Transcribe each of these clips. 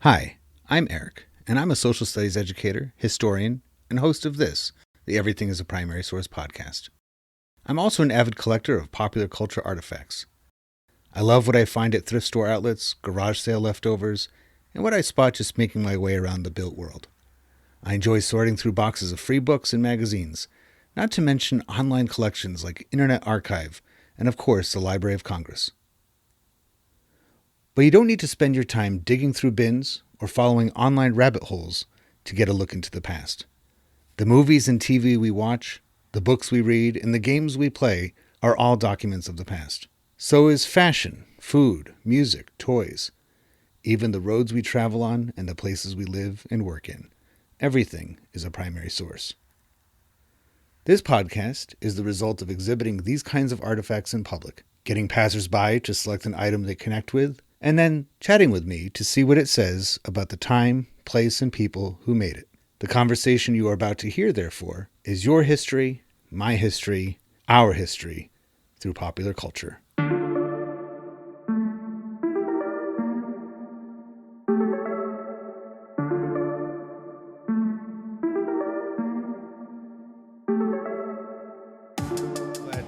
Hi, I'm Eric, and I'm a social studies educator, historian, and host of this, the Everything is a Primary Source podcast. I'm also an avid collector of popular culture artifacts. I love what I find at thrift store outlets, garage sale leftovers, and what I spot just making my way around the built world. I enjoy sorting through boxes of free books and magazines, not to mention online collections like Internet Archive, and of course the Library of Congress. But you don't need to spend your time digging through bins or following online rabbit holes to get a look into the past. The movies and TV we watch, the books we read, and the games we play are all documents of the past. So is fashion, food, music, toys, even the roads we travel on and the places we live and work in. Everything is a primary source. This podcast is the result of exhibiting these kinds of artifacts in public, getting passersby to select an item they connect with, and then chatting with me to see what it says about the time, place, and people who made it. The conversation you are about to hear, therefore, is your history, my history, our history, through popular culture.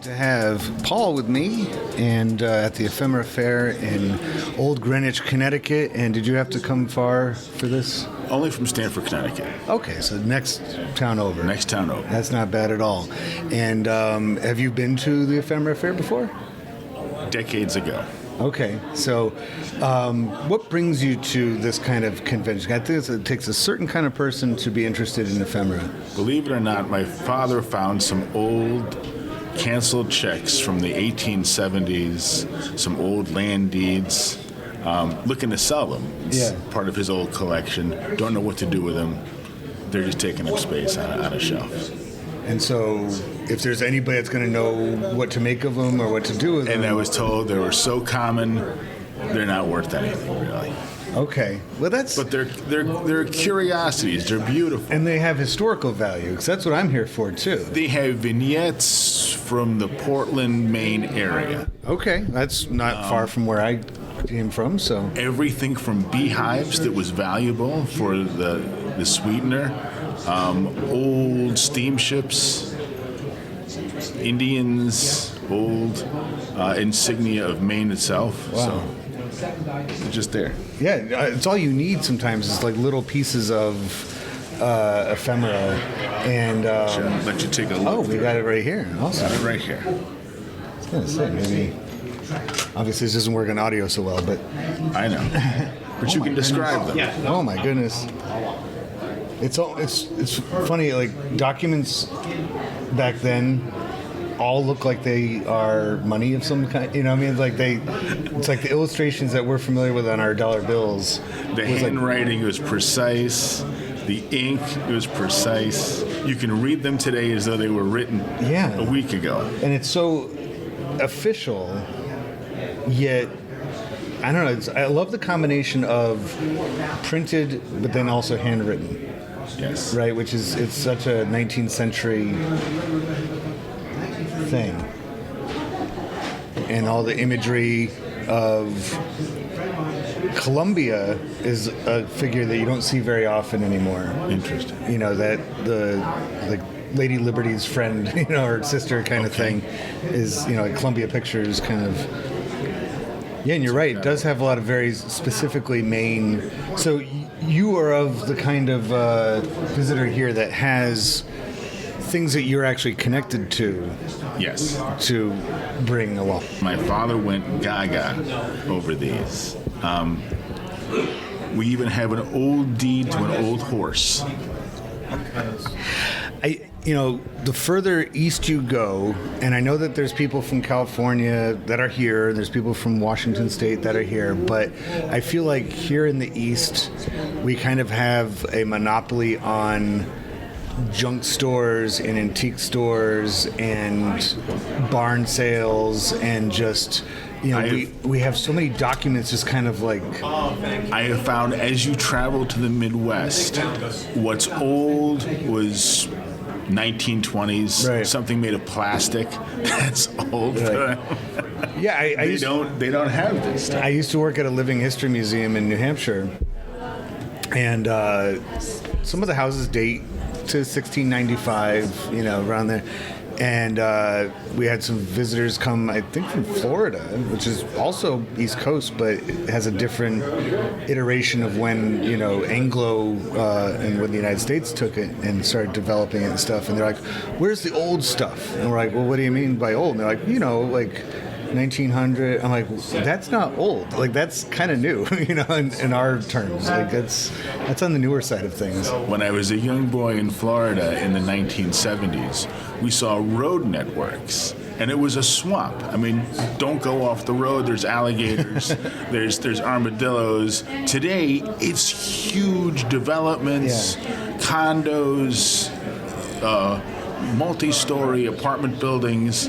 To have Paul with me and at the Ephemera Fair in Old Greenwich, Connecticut. And did you have to come far for this? Only from Stamford, Connecticut. Okay, so next town over. Next town over. That's not bad at all. And have you been to the Ephemera Fair before? Decades ago. Okay, so what brings you to this kind of convention? I think it takes a certain kind of person to be interested in ephemera. Believe it or not, my father found some old canceled checks from the 1870s, some old land deeds, looking to sell them. It's part of his old collection. Don't know what to do with them. They're just taking up space on a shelf. And so if there's anybody that's going to know what to make of them or what to do with them... And I was told they were so common, they're not worth anything, really. Okay, well that's... But they're curiosities. They're beautiful. And they have historical value, because that's what I'm here for, too. They have vignettes from the Portland, Maine area. Okay, that's not far from where I came from, so... Everything from beehives that was valuable for the sweetener, old steamships, Indians, old insignia of Maine itself. Wow. So they're just there. Yeah, it's all you need sometimes is like little pieces of ephemera. And Let you take a look. Oh, we got it right here. Awesome. Got it right here. I was gonna say maybe. Obviously, this doesn't work on audio so well, but I know. But you can describe them. Yeah. Oh my goodness. It's funny. Like documents back then all look like they are money of some kind. You know what I mean? It's like the illustrations that we're familiar with on our dollar bills. The handwriting was precise. The ink was precise. You can read them today as though they were written a week ago. And it's so official, yet I don't know. I love the combination of printed, but then also handwritten. Yes. Right, it's such a 19th century thing, and all the imagery of Columbia is a figure that you don't see very often anymore. Interesting. You know, that the Lady Liberty's friend, you know, or sister kind of thing is, you know, like Columbia Pictures kind of. Yeah, and you're right. It does have a lot of very specifically Maine. So you are of the kind of visitor here that has things that you're actually connected to. Yes. To bring along. My father went gaga over these. We even have an old deed to an old horse. The further east you go, and I know that there's people from California that are here, there's people from Washington State that are here, but I feel like here in the East, we kind of have a monopoly on junk stores and antique stores and barn sales and just... You know, we have so many documents just kind of like... I have found as you travel to the Midwest, what's old was 1920s, right. Something made of plastic. That's old. Right. Yeah, they don't have this stuff. I used to work at a living history museum in New Hampshire, And some of the houses date to 1695, around there. And we had some visitors come, I think, from Florida, which is also East Coast, but it has a different iteration of when, Anglo and when the United States took it and started developing it and stuff. And they're like, where's the old stuff? And we're like, well, what do you mean by old? And they're like, like 1900. I'm like, well, that's not old. Like, that's kind of new, in our terms. Like, that's on the newer side of things. When I was a young boy in Florida in the 1970s, we saw road networks, and it was a swamp. I mean, don't go off the road. There's alligators. there's armadillos. Today, it's huge developments, condos, multi-story apartment buildings.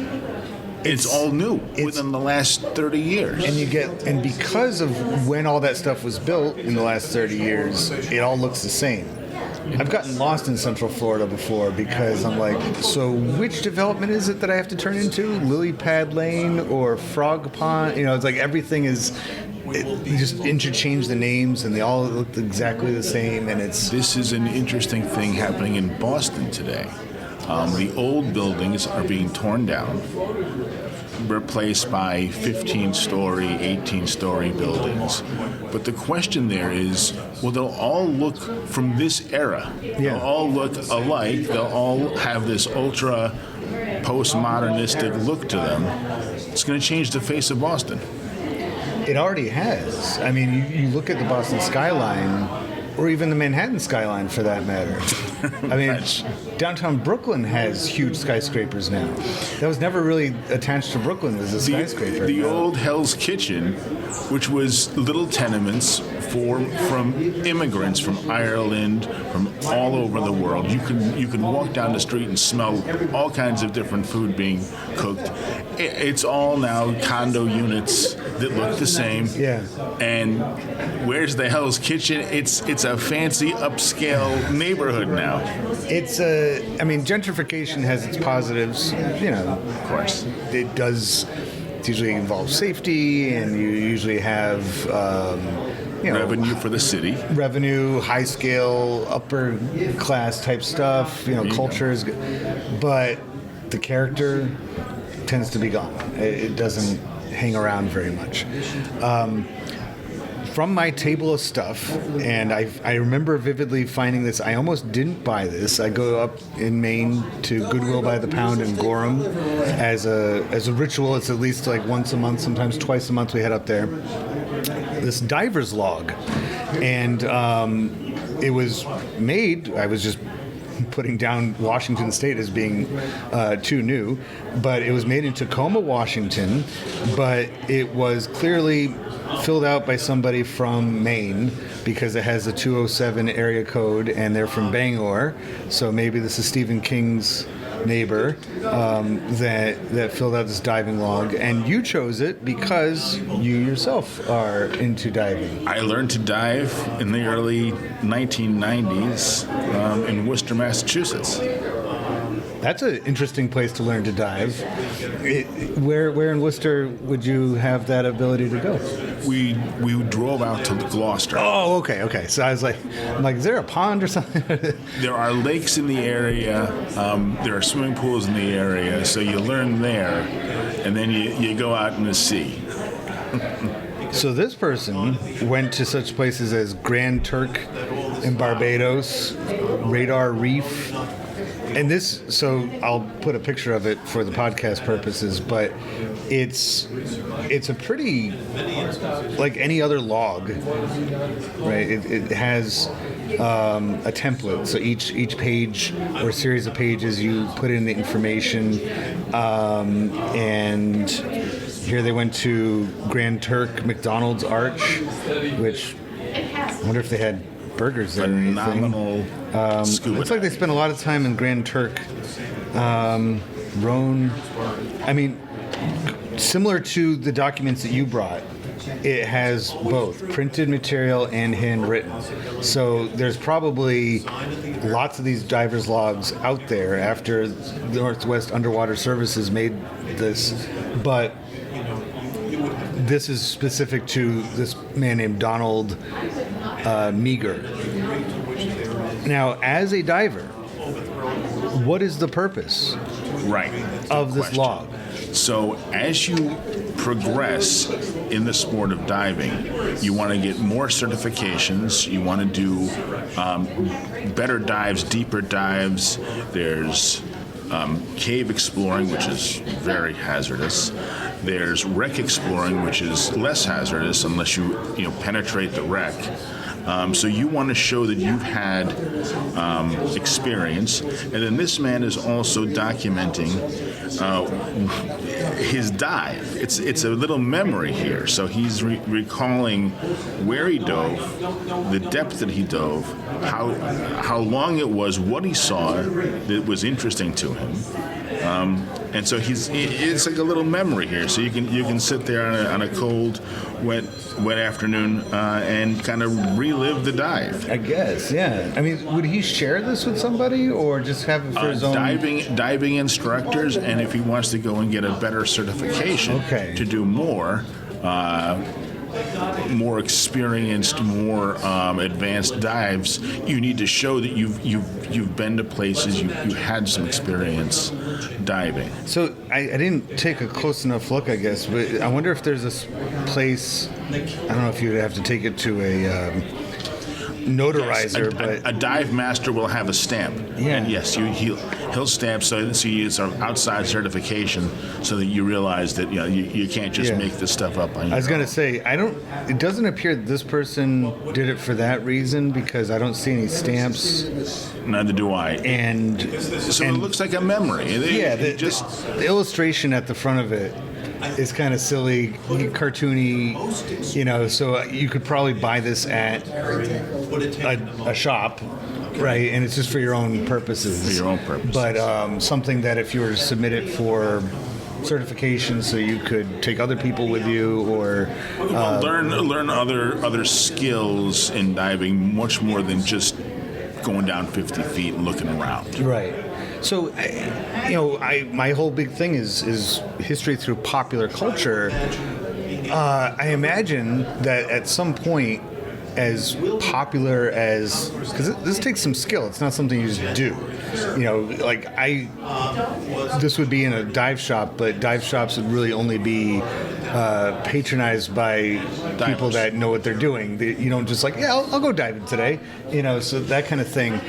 It's all new within the last 30 years. And because of when all that stuff was built in the last 30 years, it all looks the same. I've gotten lost in Central Florida before because I'm like, so which development is it that I have to turn into? Lily Pad Lane or Frog Pond? It's like everything is... you just interchange the names and they all look exactly the same. And This is an interesting thing happening in Boston today. The old buildings are being torn down, replaced by 15-story, 18-story buildings. But the question there is, well, they'll all look from this era. Yeah. They'll all look alike. They'll all have this ultra postmodernistic look to them. It's going to change the face of Boston. It already has. I mean, you look at the Boston skyline, or even the Manhattan skyline for that matter. I mean, downtown Brooklyn has huge skyscrapers now. That was never really attached to Brooklyn as a skyscraper. The old Hell's Kitchen, which was little tenements from immigrants from Ireland, from all over the world. You can walk down the street and smell all kinds of different food being cooked. It's all now condo units that look the same. Yeah. And where's the Hell's Kitchen? It's a fancy upscale neighborhood now. Gentrification has its positives, Of course. It usually involves safety, and you usually have, revenue for the city. Revenue, high scale, upper class type stuff, culture is good. But the character tends to be gone. It doesn't hang around very much. From my table of stuff, and I remember vividly finding this. I almost didn't buy this. I go up in Maine to Goodwill by the Pound in Gorham as a ritual. It's at least like once a month, sometimes twice a month we head up there. This diver's log, and it was made. I was just putting down Washington State as being too new, but it was made in Tacoma, Washington, but it was clearly filled out by somebody from Maine because it has a 207 area code and they're from Bangor, so maybe this is Stephen King's neighbor that filled out this diving log, and you chose it because you yourself are into diving. I learned to dive in the early 1990s in Worcester, Massachusetts. That's an interesting place to learn to dive. Where in Worcester would you have that ability to go? We drove out to Gloucester. Oh, okay. So I was like, is there a pond or something? There are lakes in the area. There are swimming pools in the area. So you learn there, and then you go out in the sea. So this person went to such places as Grand Turk in Barbados, Radar Reef. And so I'll put a picture of it for the podcast purposes, but it's a pretty, like any other log, right? It has a template. So each page or series of pages, you put in the information, and here they went to Grand Turk McDonald's Arch, which I wonder if they had burgers there. Phenomenal. Scuba. Looks like they spent a lot of time in Grand Turk. Rhone. I mean, similar to the documents that you brought, it has both printed material and handwritten. So there's probably lots of these divers' logs out there after the Northwest Underwater Services made this, but this is specific to this man named Donald meager. Now, as a diver, what is the purpose Right. of Good this question. log? So as you progress in the sport of diving, you want to get more certifications. You want to do better dives, deeper dives. There's cave exploring, which is very hazardous. There's wreck exploring, which is less hazardous unless you penetrate the wreck. So you want to show that you've had experience, and then this man is also documenting his dive. It's a little memory here. So he's recalling where he dove, the depth that he dove, how long it was, what he saw that was interesting to him. And so it's like a little memory here. So you can sit there on a cold, wet afternoon and kind of relive the dive. I guess, yeah. I mean, would he share this with somebody or just have it for his own? Diving instructors, and if he wants to go and get a better certification to do more experienced, more advanced dives, you need to show that you've been to places, you had some experience diving. So I didn't take a close enough look, I guess, but I wonder if there's this place. I don't know if you'd have to take it to a notarizer, yes, but a dive master will have a stamp. Yeah. And yes, he'll stamp so it's an outside certification so that you realize that you can't just make this stuff up on your I was own. going to say, it doesn't appear that this person did it for that reason because I don't see any stamps. Neither do I. And it looks like a memory. The illustration at the front of it is kind of silly, cartoony, so you could probably buy this at a shop, right? And it's just for your own purposes. For your own purposes. But something that if you were to submit it for certification so you could take other people with you or learn other skills in diving much more than just going down 50 feet and looking around. Right. So, my whole big thing is history through popular culture. I imagine that at some point, as popular as, because this takes some skill. It's not something you just do. This would be in a dive shop, but dive shops would really only be patronized by people that know what they're doing. You don't just I'll go diving today. So that kind of thing.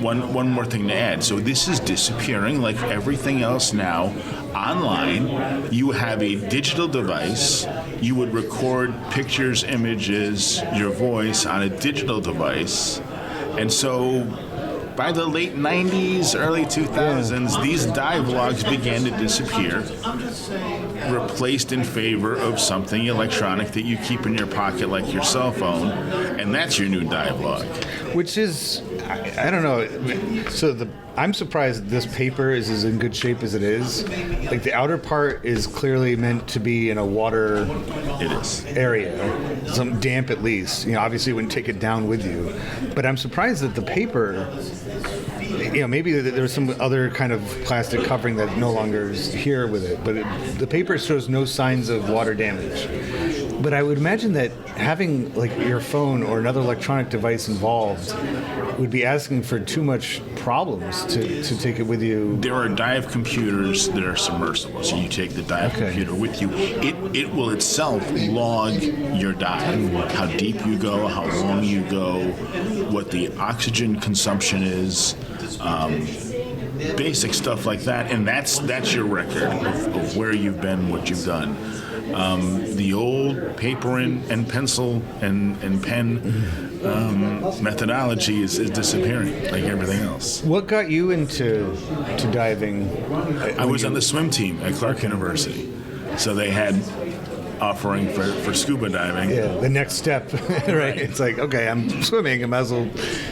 One more thing to add. So this is disappearing like everything else now. Online, you have a digital device. You would record pictures, images, your voice on a digital device. And so by the late 90s, early 2000s, these dive logs began to disappear, replaced in favor of something electronic that you keep in your pocket like your cell phone, and that's your new dive log. Which is, I don't know. So I'm surprised that this paper is as in good shape as it is. Like the outer part is clearly meant to be in a water area, some damp at least. Obviously you wouldn't take it down with you. But I'm surprised that the paper, maybe there's some other kind of plastic covering that no longer is here with it. But the paper shows no signs of water damage. But I would imagine that having your phone or another electronic device involved would be asking for too much problems to take it with you. There are dive computers that are submersible, so you take the dive computer with you. It will itself log your dive, how deep you go, how long you go, what the oxygen consumption is. Basic stuff like that, and that's your record of where you've been, what you've done. The old paper and pencil and pen methodology is disappearing, like everything else. What got you into diving? I was on the swim team at Clark University, so they had offering for scuba diving. Yeah, the next step, right? It's like, okay, I'm swimming, I might as well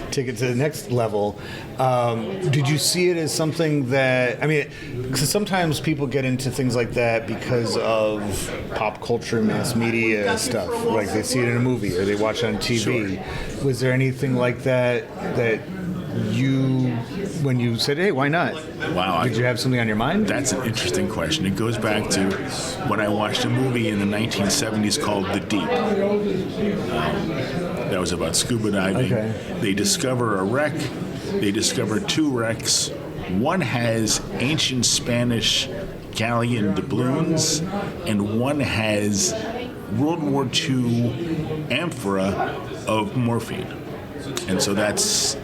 take it to the next level. Did you see it as something that, because sometimes people get into things like that because of pop culture, mass media stuff, like they see it in a movie or they watch it on TV. Sure. Was there anything like that when you said, hey, why not? Wow. Did you have something on your mind? That's an interesting question. It goes back to when I watched a movie in the 1970s called The Deep. That was about scuba diving. Okay. They discover a wreck. They discover two wrecks. One has ancient Spanish galleon doubloons, and one has World War II amphora of morphine. And so that's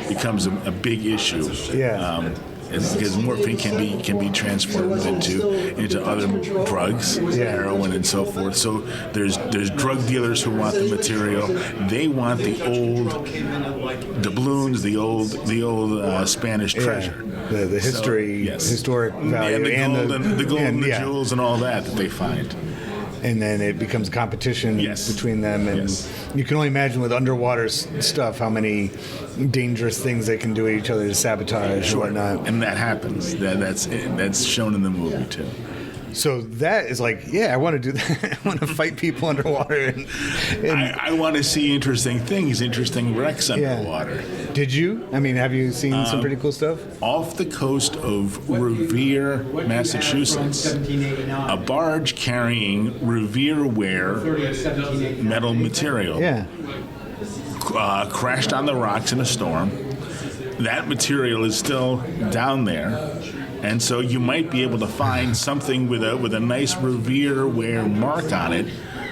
becomes a big issue. Yeah. Because morphine can be transformed into other drugs, heroin and so forth. So there's drug dealers who want the material. They want the old doubloons, the old Spanish treasure. The history, historic value, and the gold and the jewels and all that they find. And then it becomes a competition between them, and you can only imagine with underwater stuff how many dangerous things they can do to each other to sabotage and whatnot. And that happens. That's shown in the movie too. So that is like, I want to do that. I want to fight people underwater. And I want to see interesting things, interesting wrecks underwater. Did you? I mean, have you seen some pretty cool stuff? Off the coast of Revere, Massachusetts, a barge carrying Revere-ware metal material crashed on the rocks in a storm. That material is still down there. And so you might be able to find something with a nice Revere-ware mark on it.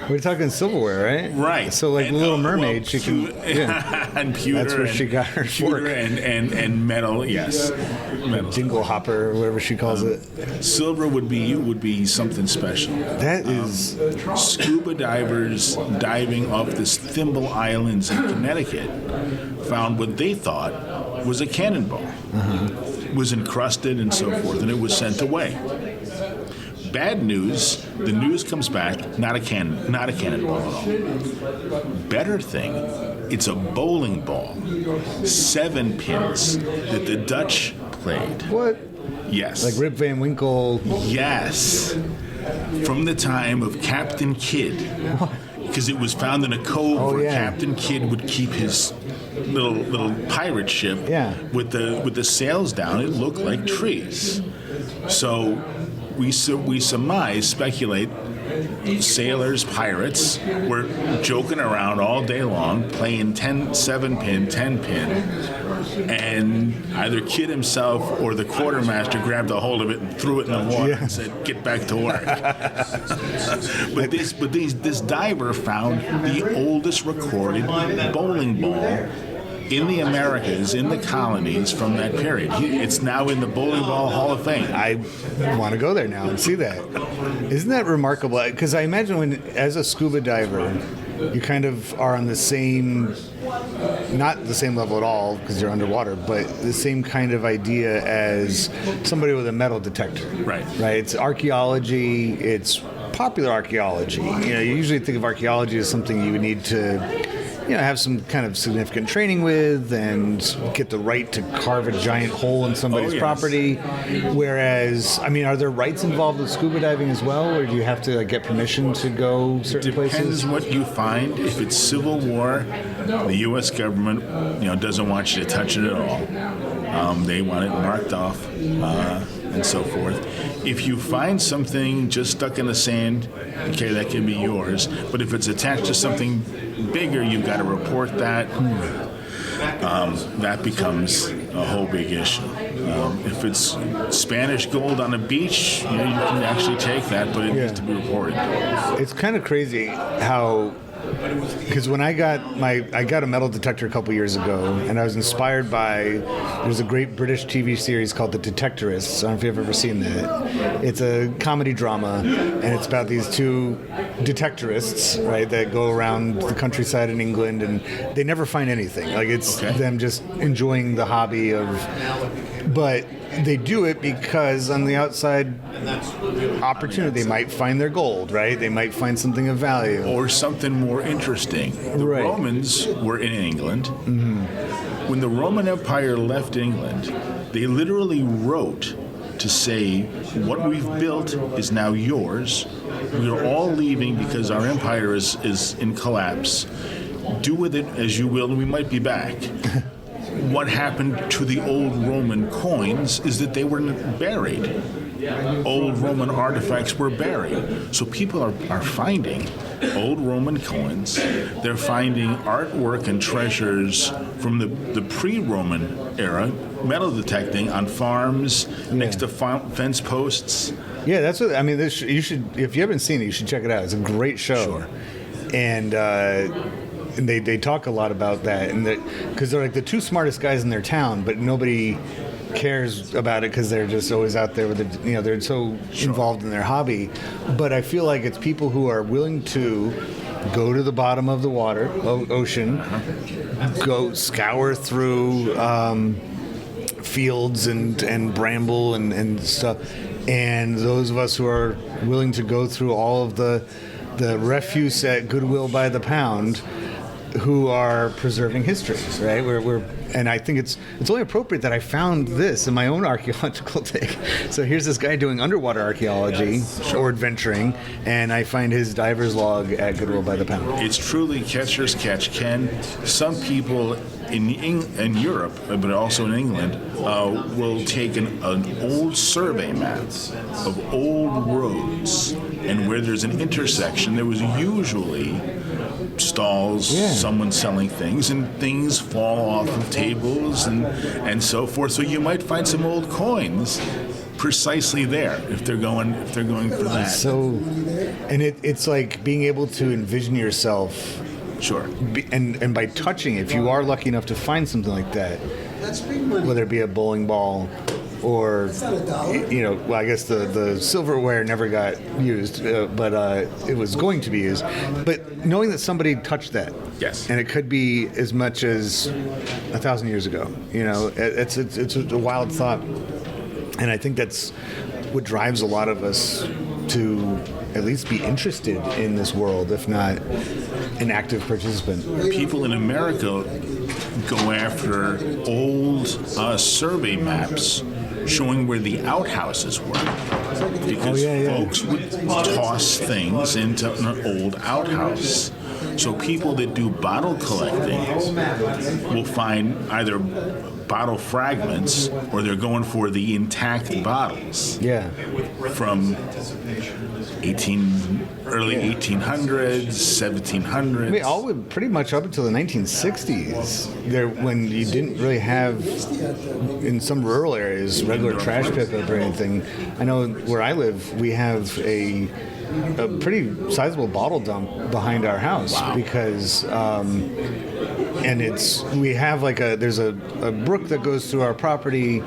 We're talking silverware, right? Right. So like Little Mermaid, she can and pewter. That's where she got her fork. And metal, yes. Metal. Dingle hopper, or whatever she calls it. Silver would be something special. That is scuba divers diving off the Thimble Islands in Connecticut found what they thought was a cannonball. It was encrusted and so forth, and it was sent away. Bad news, the news comes back, not a cannonball at all. Better thing, it's a bowling ball. 7 pins that the Dutch played. What? Yes. Like Rip Van Winkle? Yes. From the time of Captain Kidd. Because it was found in a cove where Captain Kidd would keep his little pirate ship with the sails down. It looked like trees. So we speculate, sailors, pirates were joking around all day long, playing 7-pin, 10-pin, and either Kidd himself or the quartermaster grabbed a hold of it and threw it in the water and said, "Get back to work." but this diver found the oldest recorded bowling ball in the Americas, in the colonies from that period. It's now in the Bowling Ball Hall of Fame. I want to go there now and see that. Isn't that remarkable? Because I imagine as a scuba diver, you kind of are on the same, not the same level at all because you're underwater, but the same kind of idea as somebody with a metal detector. Right. It's archaeology, it's popular archaeology. You usually think of archaeology as something you would need to have some kind of significant training with and get the right to carve a giant hole in somebody's property. Whereas, are there rights involved with scuba diving as well, or do you have to get permission to go certain places? Depends what you find. If it's Civil War, the U.S. government, doesn't want you to touch it at all. They want it marked off and so forth. If you find something just stuck in the sand, okay, that can be yours. But if it's attached to something bigger, you've got to report that. That becomes a whole big issue. If it's Spanish gold on a beach, you can actually take that, but it needs to be reported. It's kind of crazy how, because when I got a metal detector a couple years ago, and I was inspired by, there's a great British TV series called The Detectorists. I don't know if you've ever seen that. It's a comedy drama, and it's about these two detectorists, right, that go around the countryside in England, and they never find anything. It's them just enjoying the hobby of, but they do it because on the outside opportunity, they might find their gold, right? They might find something of value. Or something more interesting. The Romans were in England. Mm-hmm. When the Roman Empire left England, they literally wrote to say, what we've built is now yours. We are all leaving because our empire is in collapse. Do with it as you will, and we might be back. what happened to the old Roman coins is that they were buried. Old Roman artifacts were buried. So people are finding old Roman coins. They're finding artwork and treasures from the pre-Roman era, metal detecting on farms, next to fence posts. Yeah, that's what I mean. You should, if you haven't seen it, you should check it out. It's a great show. Sure. And they talk a lot about that, and because they're like the two smartest guys in their town, but nobody cares about it because they're just always out there with they're so involved in their hobby. But I feel like it's people who are willing to go to the bottom of the ocean, go scour through fields and bramble and stuff, and those of us who are willing to go through all of the refuse at Goodwill by the pound, who are preserving history, right? And I think it's only appropriate that I found this in my own archaeological dig. So here's this guy doing underwater archaeology or adventuring, and I find his diver's log at Goodwill by the pound. It's truly catcher's catch, Ken. Some people in Europe, but also in England, will take an old survey map of old roads, and where there's an intersection, there was usually stalls, someone selling things, and things fall off of tables and so forth. So you might find some old coins precisely there if they're going for that. So, and it's like being able to envision yourself. Sure. And by touching, if you are lucky enough to find something like that, whether it be a bowling ball or, well, I guess the silverware never got used, but it was going to be used. But knowing that somebody touched that, yes, and it could be as much as 1,000 years ago, it's a wild thought, and I think that's what drives a lot of us to at least be interested in this world, if not an active participant. People in America go after old survey maps showing where the outhouses were, because folks would toss things into an old outhouse. So people that do bottle collecting will find either bottle fragments or they're going for the intact bottles. Yeah. From early 1800s, 1700s. I mean, all pretty much up until the 1960s, when you didn't really have, in some rural areas, regular trash pickup or anything. I know where I live, we have a pretty sizable bottle dump behind our house. Wow. Because and we have there's a brook that goes through our property,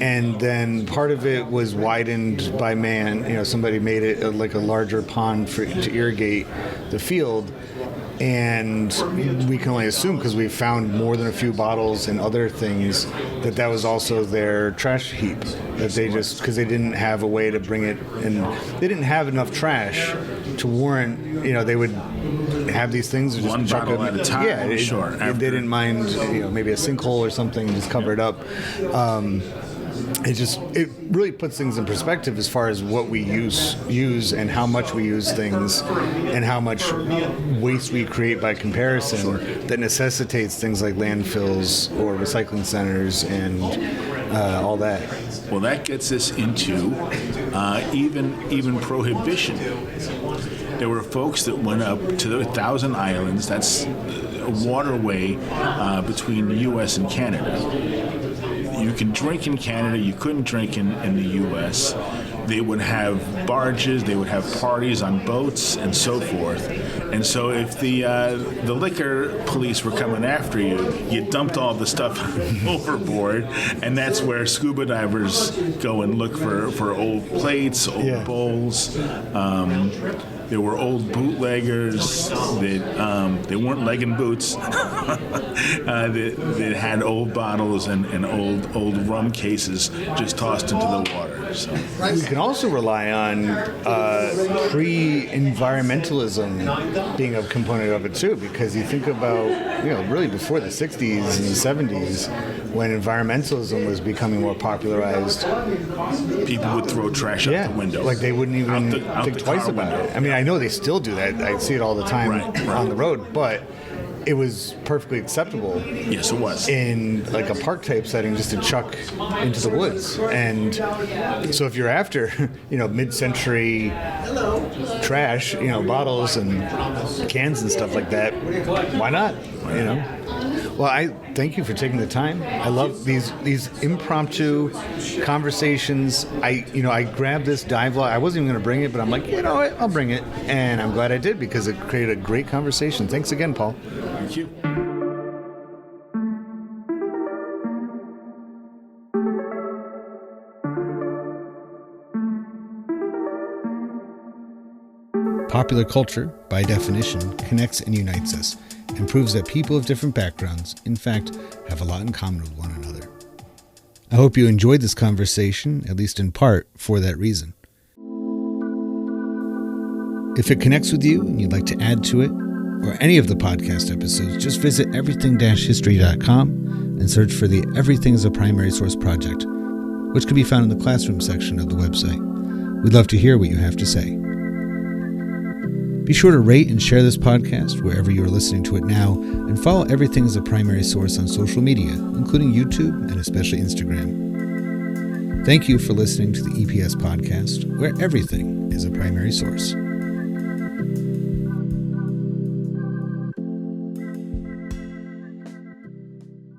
and then part of it was widened by man. Somebody made it like a larger pond to irrigate the field. And we can only assume, because we found more than a few bottles and other things, that was also their trash heap. That they because they didn't have a way to bring it, and they didn't have enough trash to warrant, they would have these things. Just one bottle at a time. Yeah, sure. They didn't mind, maybe a sinkhole or something, just cover it up. It really puts things in perspective as far as what we use and how much we use things and how much waste we create by comparison, that necessitates things like landfills or recycling centers and all that. Well, that gets us into even prohibition. There were folks that went up to the Thousand Islands. That's a waterway between the U.S. and Canada. You can drink in Canada, you couldn't drink in the U.S. They would have barges, they would have parties on boats, and so forth. And so if the liquor police were coming after you, you dumped all the stuff overboard, and that's where scuba divers go and look for old plates, old bowls. There were old bootleggers that they weren't legging boots that had old bottles and old rum cases just tossed into the water. So. You can also rely on pre-environmentalism being a component of it too, because you think about really before the 60s and 70s, when environmentalism was becoming more popularized, people would throw trash out the window. Like they wouldn't even think twice about window. it. I mean, I know they still do that. I see it all the time on the road, but it was perfectly acceptable. Yes, it was. In like a park type setting, just to chuck into the woods. And so if you're after, mid-century trash, bottles and cans and stuff like that, why not? Well, I thank you for taking the time. I love these impromptu conversations. I grabbed this dive log. I wasn't even going to bring it, but I'm like, you know what? I'll bring it. And I'm glad I did, because it created a great conversation. Thanks again, Paul. Thank you. Popular culture, by definition, connects and unites us, and proves that people of different backgrounds, in fact, have a lot in common with one another. I hope you enjoyed this conversation, at least in part, for that reason. If it connects with you and you'd like to add to it, or any of the podcast episodes, just visit everything-history.com and search for the Everything as a Primary Source project, which can be found in the classroom section of the website. We'd love to hear what you have to say. Be sure to rate and share this podcast wherever you are listening to it now, and follow Everything as a Primary Source on social media, including YouTube and especially Instagram. Thank you for listening to the EPS podcast, where everything is a primary source.